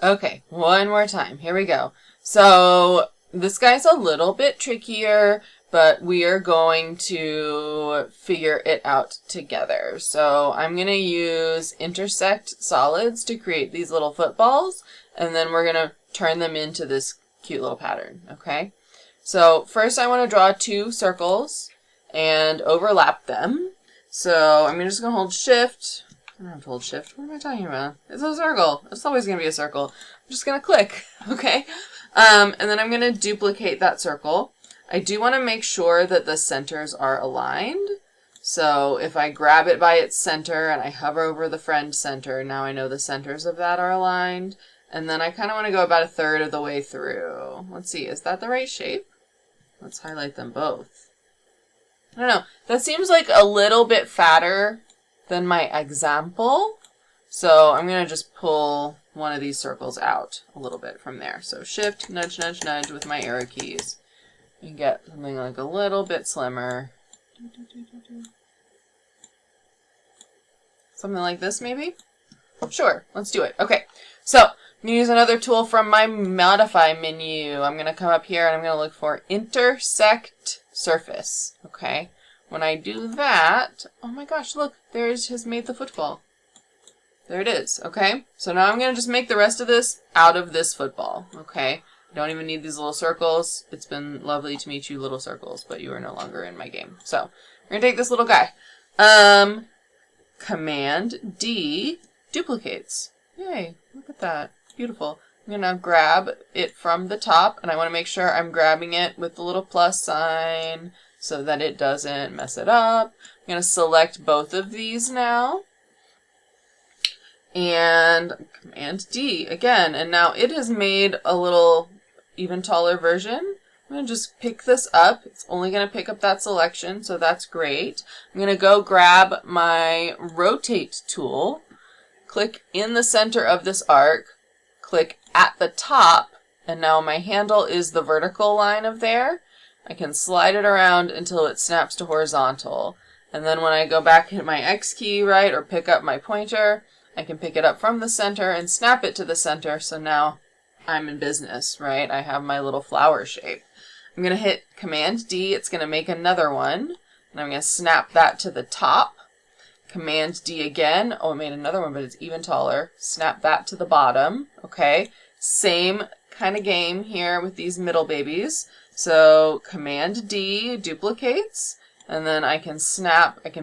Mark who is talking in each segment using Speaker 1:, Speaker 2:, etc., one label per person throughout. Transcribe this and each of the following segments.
Speaker 1: Okay, one more time. Here we go. So this guy's a little bit trickier, but we are going to figure it out together. So I'm going to use Intersect solids to create these little footballs, and then we're going to turn them into this cute little pattern, okay? So first I want to draw two circles and overlap them. So I'm just going to hold shift. I don't have to hold shift. What am I talking about? It's a circle. It's always going to be a circle. I'm just going to click, okay? And then I'm going to duplicate that circle. I do want to make sure that the centers are aligned. So if I grab it by its center and I hover over the friend center, now I know the centers of that are aligned. And then I kind of want to go about a third of the way through. Let's see, is that the right shape? Let's highlight them both. I don't know. That seems like a little bit fatter than my example. So I'm going to just pull one of these circles out a little bit from there. So shift, nudge, nudge, nudge with my arrow keys. And get something like a little bit slimmer. Something like this maybe? Sure, let's do it. Okay, so I'm going to use another tool from my Modify menu. I'm going to come up here and I'm going to look for Intersect Surface. Okay, when I do that, oh my gosh, look, there's has made the football. There it is, okay? So now I'm going to just make the rest of this out of this football, okay? I don't even need these little circles. It's been lovely to meet you, little circles, but you are no longer in my game. So we're going to take this little guy. Command D duplicates. Yay, look at that. Beautiful. I'm going to grab it from the top, and I want to make sure I'm grabbing it with the little plus sign so that it doesn't mess it up. I'm going to select both of these now. And Command D again, and now it has made a little even taller version. I'm going to just pick this up. It's only going to pick up that selection, so that's great. I'm going to go grab my Rotate tool, click in the center of this arc, click at the top, and now my handle is the vertical line of there. I can slide it around until it snaps to horizontal. And then when I go back, hit my X key, right, or pick up my pointer, I can pick it up from the center and snap it to the center, so now I'm in business, right? I have my little flower shape. I'm going to hit Command D, it's going to make another one, and I'm going to snap that to the top. Command D again, oh, it made another one, but it's even taller. Snap that to the bottom, okay? Same kind of game here with these middle babies. So Command D duplicates, and then I can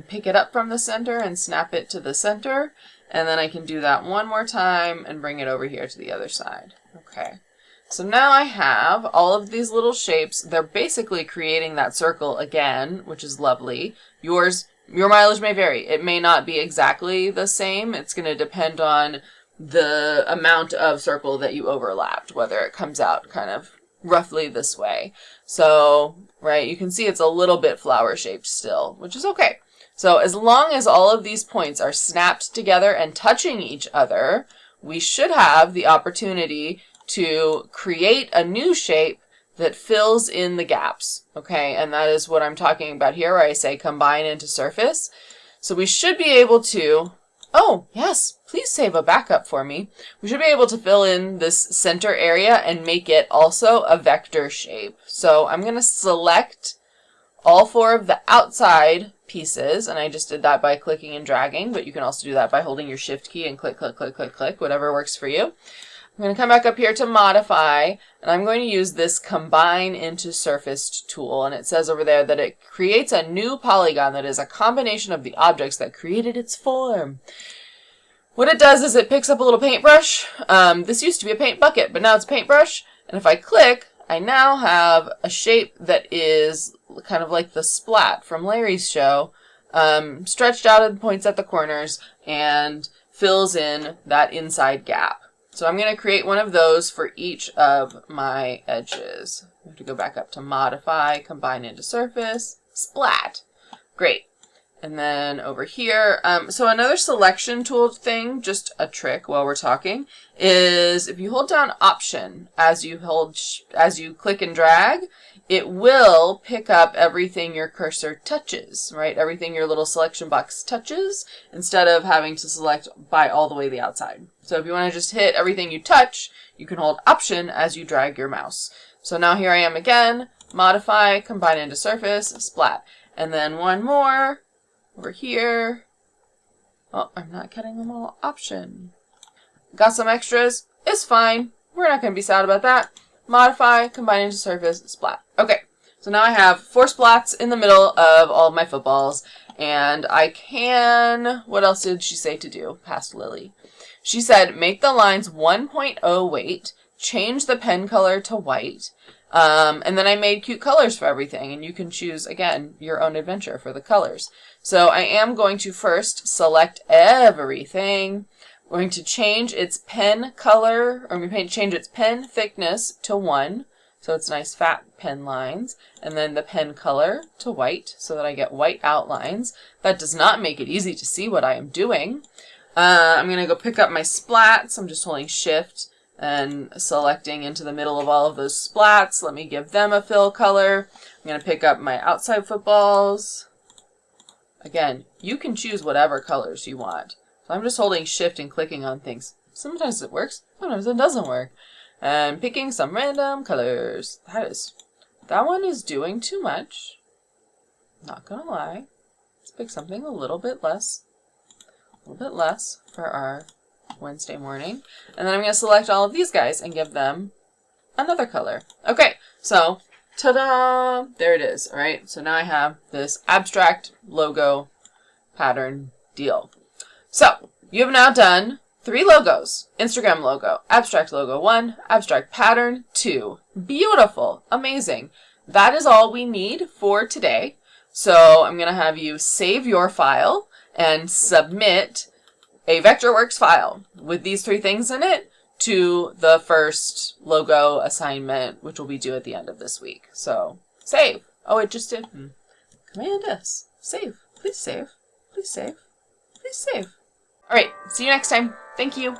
Speaker 1: pick it up from the center and snap it to the center. And then I can do that one more time and bring it over here to the other side. Okay. So now I have all of these little shapes. They're basically creating that circle again, which is lovely. Your mileage may vary. It may not be exactly the same. It's going to depend on the amount of circle that you overlapped, whether it comes out kind of roughly this way. So, right, you can see it's a little bit flower shaped still, which is okay. So as long as all of these points are snapped together and touching each other, we should have the opportunity to create a new shape that fills in the gaps. Okay, and that is what I'm talking about here, where I say combine into surface. So we should be able to, oh yes, please save a backup for me. We should be able to fill in this center area and make it also a vector shape. So I'm going to select all four of the outside pieces, and I just did that by clicking and dragging, but you can also do that by holding your shift key and click, click, click, click, click, whatever works for you. I'm going to come back up here to Modify, and I'm going to use this Combine into Surface tool, and it says over there that it creates a new polygon that is a combination of the objects that created its form. What it does is it picks up a little paintbrush. This used to be a paint bucket, but now it's a paintbrush, and if I click, I now have a shape that is kind of like the splat from Larry's show, stretched out and points at the corners and fills in that inside gap. So I'm going to create one of those for each of my edges. I have to go back up to Modify, Combine into Surface, Splat. Great. And then over here, so another selection tool thing, just a trick while we're talking, is if you hold down Option as you click and drag, it will pick up everything your cursor touches, right? Everything your little selection box touches, instead of having to select by all the way the outside. So if you want to just hit everything you touch, you can hold Option as you drag your mouse. So now here I am again, modify, combine into surface, splat. And then one more over here. Oh, I'm not getting them all. Option. Got some extras. It's fine. We're not going to be sad about that. Modify, combine into surface, splat. Okay, so now I have 4 splats in the middle of all of my footballs. And I can... What else did she say to do? Past Lily. She said, make the lines 1.0 weight, change the pen color to white, and then I made cute colors for everything, and you can choose, again, your own adventure for the colors. So I am going to first select everything. I'm going to change its pen color, or change its pen thickness to 1, so it's nice fat pen lines, and then the pen color to white, so that I get white outlines. That does not make it easy to see what I am doing. I'm going to go pick up my splats. I'm just holding Shift and selecting into the middle of all of those splats. Let me give them a fill color. I'm going to pick up my outside footballs. Again, you can choose whatever colors you want. So I'm just holding Shift and clicking on things. Sometimes it works, sometimes it doesn't work. And picking some random colors. That one is doing too much. Not going to lie. Let's pick something a little bit less for our Wednesday morning. And then I'm going to select all of these guys and give them another color. Okay, so ta-da! There it is. All right, so now I have this abstract logo pattern deal. So you have now done 3 logos. Instagram logo, abstract logo 1, abstract pattern 2. Beautiful. Amazing. That is all we need for today. So I'm going to have you save your file and submit a Vectorworks file with these 3 things in it to the first logo assignment, which will be due at the end of this week. So save. Oh, it just did. Command S. Save. Please save. Please save. Please save. All right. See you next time. Thank you.